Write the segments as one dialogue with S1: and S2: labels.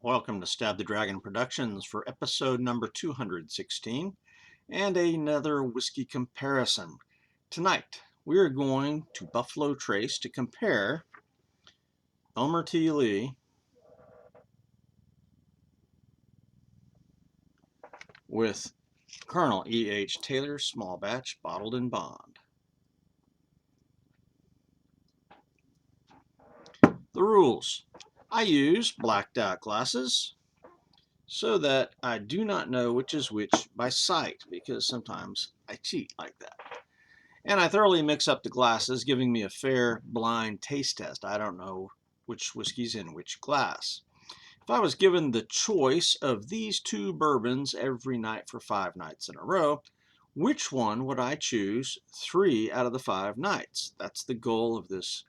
S1: Welcome to Stab the Dragon Productions for episode number 216 and another whiskey comparison. Tonight we are going to Buffalo Trace to compare Elmer T. Lee with Colonel E.H. Taylor Small Batch Bottled in Bond. The rules. I use blacked out glasses so that I do not know which is which by sight, because sometimes I cheat like that. And I thoroughly mix up the glasses, giving me a fair blind taste test. I don't know which whiskey's in which glass. If I was given the choice of these two bourbons every night for 5 nights in a row, which one would I choose 3 out of the 5 nights? That's the goal of this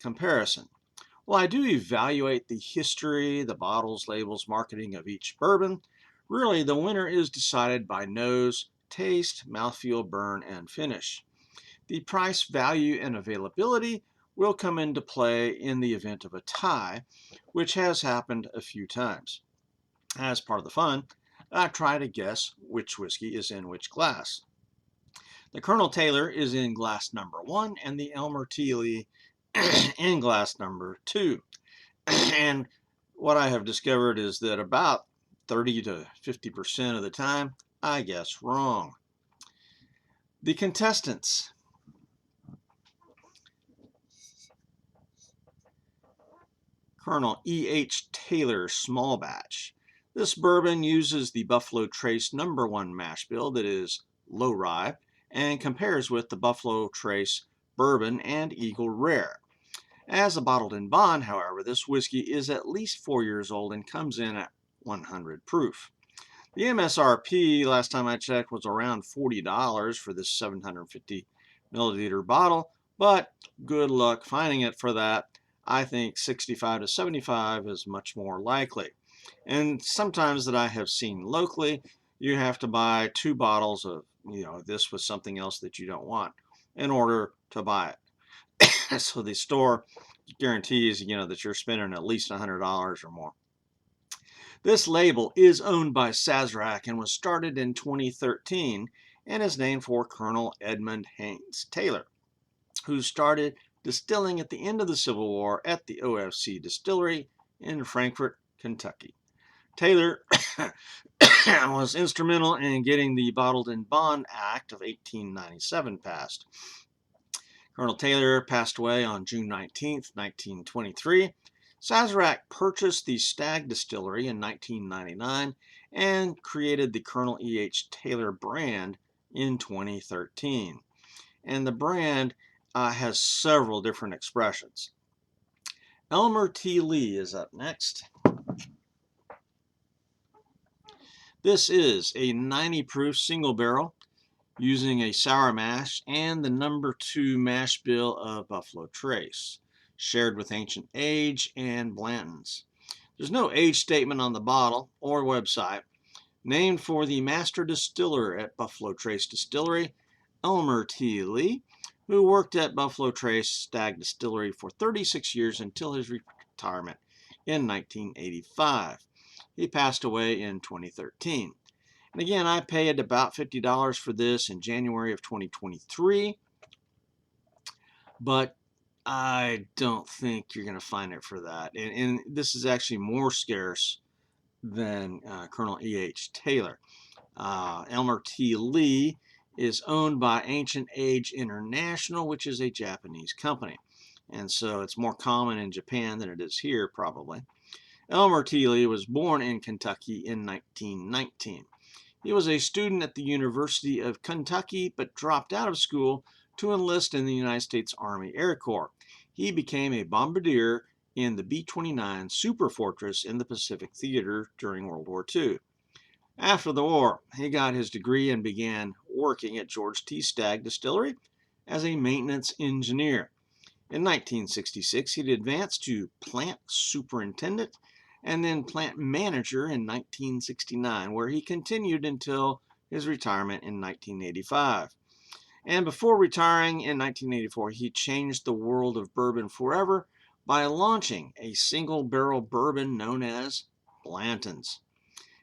S1: comparison. Well, I do evaluate the history, the bottles, labels, marketing of each bourbon. Really, the winner is decided by nose, taste, mouthfeel, burn, and finish. The price, value, and availability will come into play in the event of a tie, which has happened a few times. As part of the fun, I try to guess which whiskey is in which glass. The Colonel Taylor is in glass number 1 and the Elmer T. Lee in glass number 2. And what I have discovered is that about 30 to 50% of the time, I guess wrong. The contestants. Colonel E.H. Taylor Small Batch. This bourbon uses the Buffalo Trace number 1 mash bill that is low rye and compares with the Buffalo Trace Bourbon and Eagle Rare. As a bottled in bond, however, this whiskey is at least 4 years old and comes in at 100 proof. The MSRP, last time I checked, was around $40 for this 750 milliliter bottle, but good luck finding it for that. I think 65 to 75 is much more likely. And sometimes that I have seen locally, you have to buy 2 bottles of, this with something else that you don't want in order to buy it. So the store guarantees, that you're spending at least $100 or more. This label is owned by Sazerac and was started in 2013 and is named for Colonel Edmund Haynes Taylor, who started distilling at the end of the Civil War at the OFC distillery in Frankfort, Kentucky. Taylor was instrumental in getting the Bottled in Bond Act of 1897 passed. Colonel Taylor passed away on June 19, 1923. Sazerac purchased the Stag Distillery in 1999 and created the Colonel E.H. Taylor brand in 2013. And the brand has several different expressions. Elmer T. Lee is up next. This is a 90 proof single barrel using a sour mash and the number 2 mash bill of Buffalo Trace, shared with Ancient Age and Blanton's. There's no age statement on the bottle or website. Named for the master distiller at Buffalo Trace Distillery, Elmer T. Lee, who worked at Buffalo Trace Stag Distillery for 36 years until his retirement in 1985. He passed away in 2013. And again, I paid about $50 for this in January of 2023, but I don't think you're going to find it for that. And this is actually more scarce than Colonel E.H. Taylor. Elmer T. Lee is owned by Ancient Age International, which is a Japanese company. And so it's more common in Japan than it is here, probably. Elmer T. Lee was born in Kentucky in 1919. He was a student at the University of Kentucky, but dropped out of school to enlist in the United States Army Air Corps. He became a bombardier in the B-29 Super Fortress in the Pacific Theater during World War II. After the war, he got his degree and began working at George T. Stagg Distillery as a maintenance engineer. In 1966, he advanced to plant superintendent and then plant manager in 1969, where he continued until his retirement in 1985. And before retiring in 1984, he changed the world of bourbon forever by launching a single barrel bourbon known as Blanton's.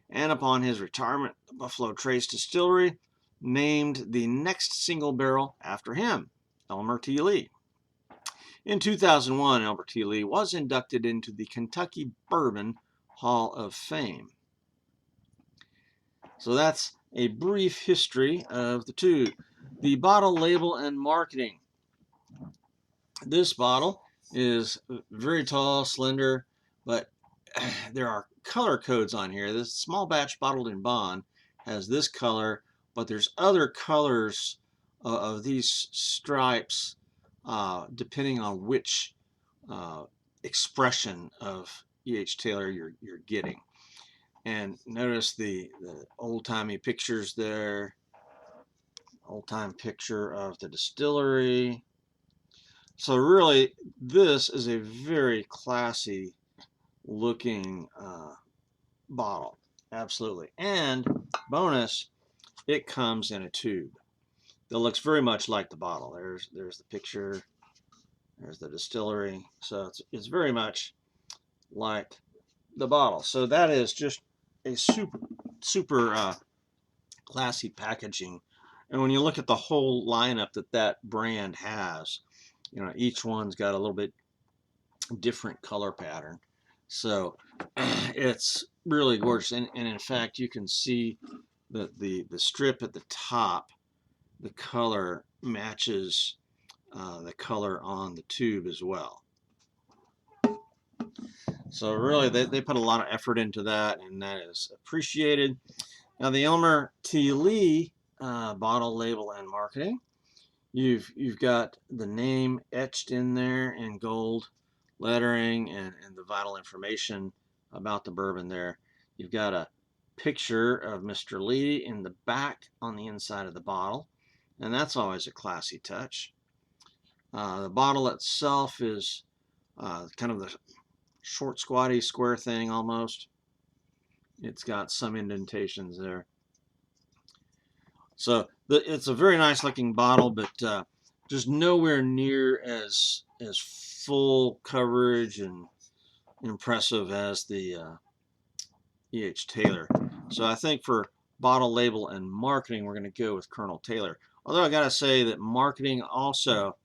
S1: And upon his retirement, the Buffalo Trace Distillery named the next single barrel after him, Elmer T. Lee. In 2001, Elmer T. Lee was inducted into the Kentucky Bourbon Hall of Fame. So that's a brief history of the two. The bottle, label, and marketing. This bottle is very tall, slender, but there are color codes on here. This small batch bottled in bond has this color, but there's other colors of these stripes depending on which expression of E.H. Taylor you're getting. And notice the old-timey pictures there. Old-time picture of the distillery. So really, this is a very classy looking bottle. Absolutely. And bonus, it comes in a tube that looks very much like the bottle. There's the picture. There's the distillery. So it's very much like the bottle. So that is just a super classy packaging. And when you look at the whole lineup that brand has, you know, each one's got a little bit different color pattern. So it's really gorgeous. And in fact, you can see the strip at the top, the color matches the color on the tube as well. So really, they put a lot of effort into that, and that is appreciated. Now the Elmer T. Lee bottle, label, and marketing. You've got the name etched in there in gold lettering and the vital information about the bourbon there. You've got a picture of Mr. Lee in the back on the inside of the bottle, and that's always a classy touch. The bottle itself is kind of the short, squatty, square thing almost. It's got some indentations there. So it's a very nice looking bottle, but just nowhere near as full coverage and impressive as the E.H. Taylor. So I think for bottle, label, and marketing, we're going to go with Colonel Taylor. Although I got to say that marketing also,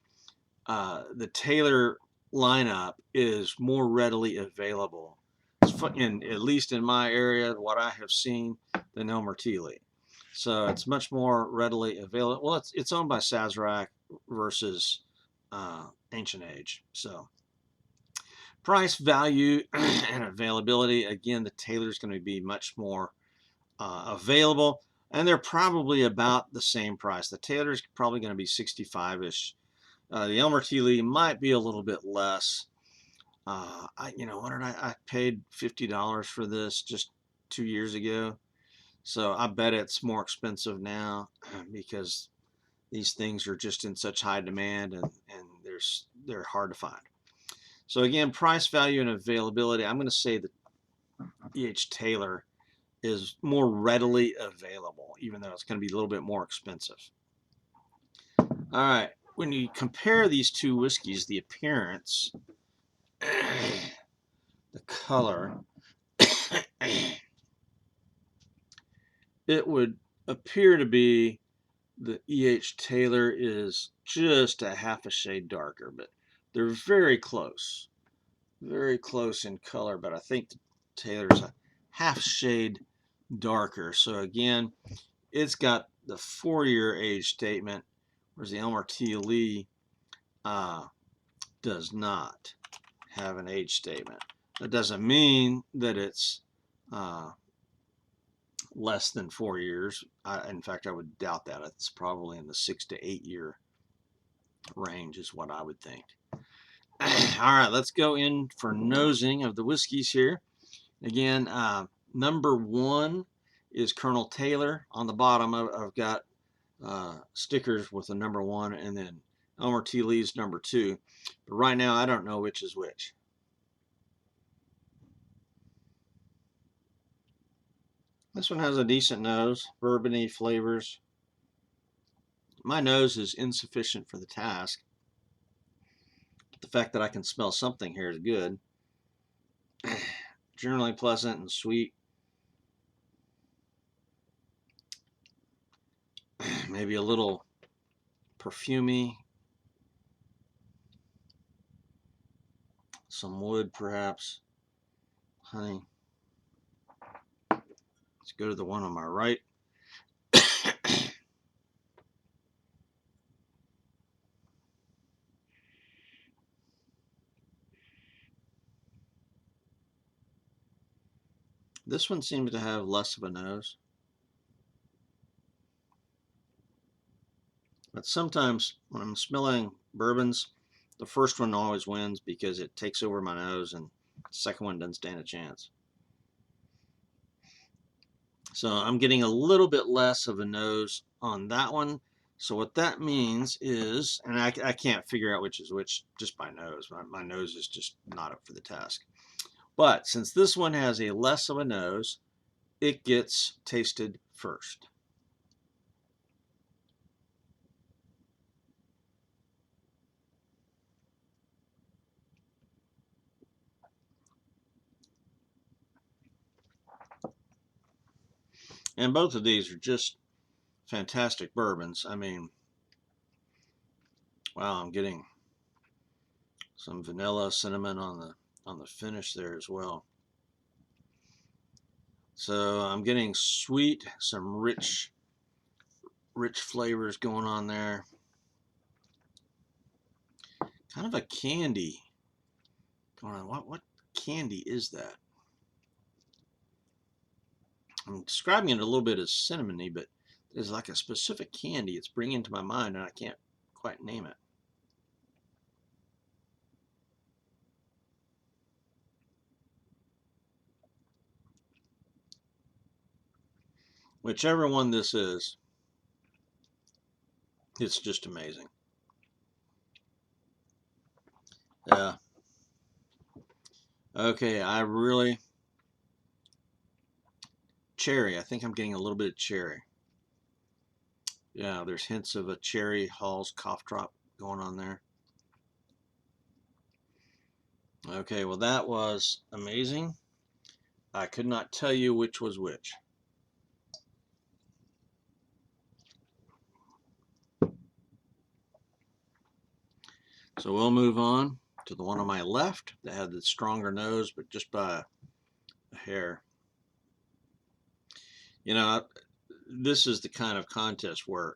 S1: the Taylor lineup is more readily available, at least in my area, what I have seen, than Elmer T. Lee. So it's much more readily available. Well, it's owned by Sazerac versus Ancient Age. So price, value, and availability. Again, the Taylor's going to be much more available, and they're probably about the same price. The Taylor's probably going to be 65-ish. The Elmer T. Lee might be a little bit less. I paid $50 for this just 2 years ago. So I bet it's more expensive now because these things are just in such high demand and they're hard to find. So again, price, value, and availability. I'm going to say that E.H. Taylor is more readily available, even though it's going to be a little bit more expensive. All right. When you compare these two whiskeys, the appearance, the color, it would appear to be the E.H. Taylor is just a half a shade darker, but they're very close in color, but I think the Taylor's a half shade darker. So again, it's got the 4-year age statement, whereas the Elmer T. Lee does not have an age statement. That doesn't mean that it's less than 4 years. In fact, I would doubt that. It's probably in the 6 to 8 year range is what I would think. All right, let's go in for nosing of the whiskeys here. Again, number 1 is Colonel Taylor. On the bottom, I've got stickers with the number 1, and then Elmer T. Lee's number 2. But right now, I don't know which is which. This one has a decent nose, bourbony flavors. My nose is insufficient for the task. The fact that I can smell something here is good. generally pleasant and sweet. Maybe a little perfumey. Some wood, perhaps. Honey. Let's go to the one on my right. This one seems to have less of a nose. But sometimes when I'm smelling bourbons, the first one always wins because it takes over my nose, and the second one doesn't stand a chance. So I'm getting a little bit less of a nose on that one. So what that means is, and I can't figure out which is which just by nose. My nose is just not up for the task. But since this one has a less of a nose, it gets tasted first. And both of these are just fantastic bourbons. I mean, wow, I'm getting some vanilla, cinnamon on the finish there as well. So I'm getting sweet, some rich flavors going on there. Kind of a candy going on. What candy is that? I'm describing it a little bit as cinnamony, but there's like a specific candy it's bringing to my mind, and I can't quite name it. Whichever one this is, it's just amazing. Yeah. Okay, cherry. I think I'm getting a little bit of cherry. Yeah, there's hints of a cherry Hall's cough drop going on there. Okay, well that was amazing. I could not tell you which was which. So we'll move on to the one on my left that had the stronger nose, but just by a hair. You know, this is the kind of contest where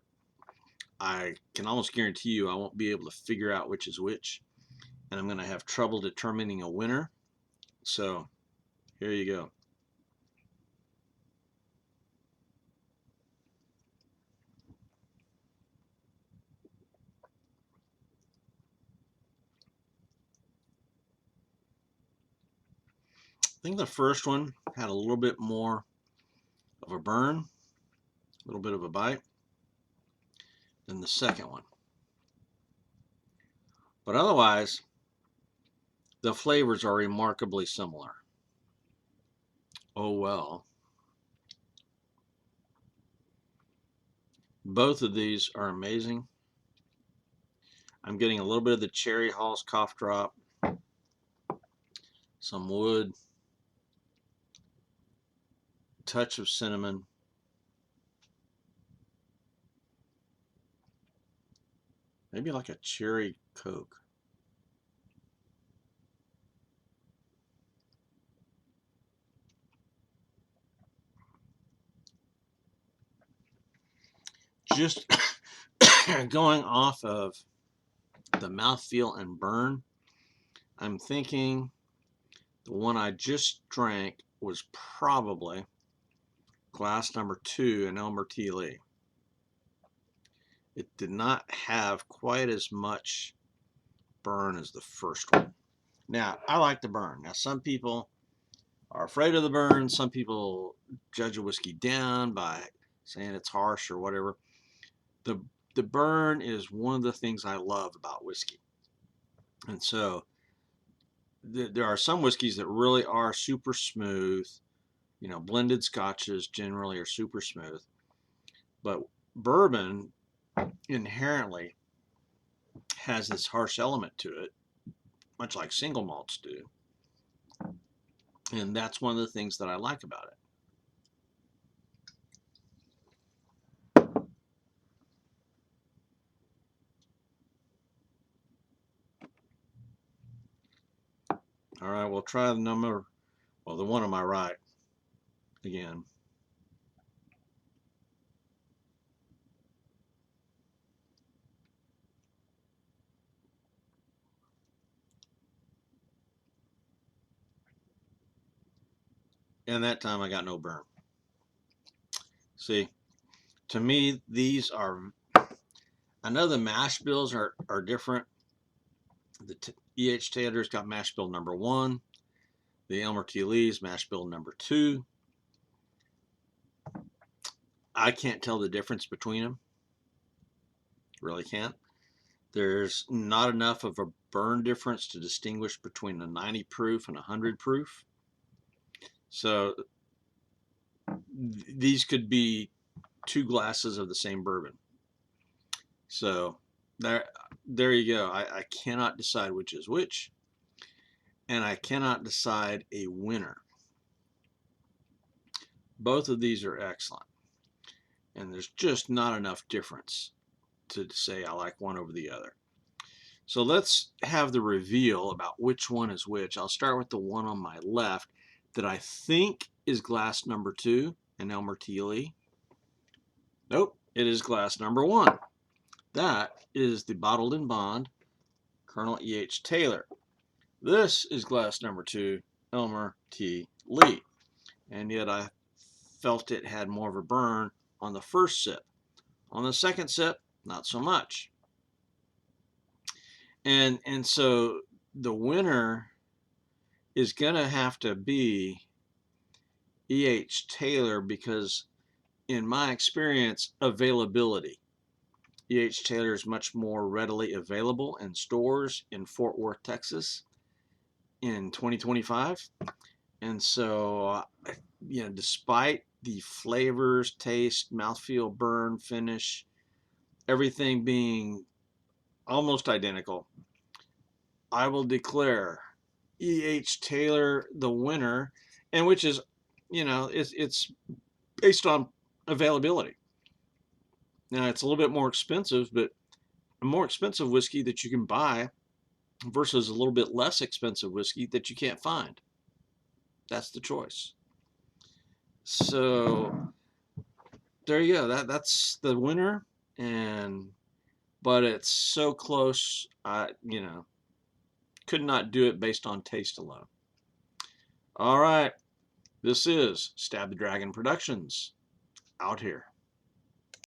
S1: I can almost guarantee you I won't be able to figure out which is which, and I'm going to have trouble determining a winner. So here you go. I think the first one had a little bit more of a burn, a little bit of a bite than the second one. But otherwise, the flavors are remarkably similar. Oh well. Both of these are amazing. I'm getting a little bit of the cherry Hall's cough drop, some wood, touch of cinnamon. Maybe like a cherry Coke. Just going off of the mouthfeel and burn, I'm thinking the one I just drank was probably glass number 2 in Elmer Tea Lee. It did not have quite as much burn as the first one. Now, I like the burn. Now, some people are afraid of the burn. Some people judge a whiskey down by saying it's harsh or whatever. The burn is one of the things I love about whiskey. And so there are some whiskeys that really are super smooth. You know, blended scotches generally are super smooth. But bourbon inherently has this harsh element to it, much like single malts do. And that's one of the things that I like about it. All right, we'll try the number, well, the one on my right again. And that time I got no burn. See, to me, these are, I know the mash bills are different. The E.H. Taylor's got mash bill number 1. The Elmer T. Lee's mash bill number 2. I can't tell the difference between them. Really can't. There's not enough of a burn difference to distinguish between a 90 proof and a 100 proof. So these could be 2 glasses of the same bourbon. So there you go. I cannot decide which is which, and I cannot decide a winner. Both of these are excellent, and there's just not enough difference to say I like one over the other. So let's have the reveal about which one is which. I'll start with the one on my left that I think is glass number 2, an Elmer T. Lee. Nope, it is glass number 1. That is the bottled in bond Colonel E.H. Taylor. This is glass number 2, Elmer T. Lee. And yet I felt it had more of a burn on the first sip. On the second sip, not so much. And so the winner is going to have to be E.H. Taylor because, in my experience, availability. E.H. Taylor is much more readily available in stores in Fort Worth, Texas in 2025. And so, despite the flavors, taste, mouthfeel, burn, finish, everything being almost identical, I will declare E.H. Taylor the winner, and which is, it's based on availability. Now, it's a little bit more expensive, but a more expensive whiskey that you can buy versus a little bit less expensive whiskey that you can't find. That's the choice. So there you go. That's the winner, but it's so close. Could not do it based on taste alone. All right, this is Stab the Dragon Productions out here.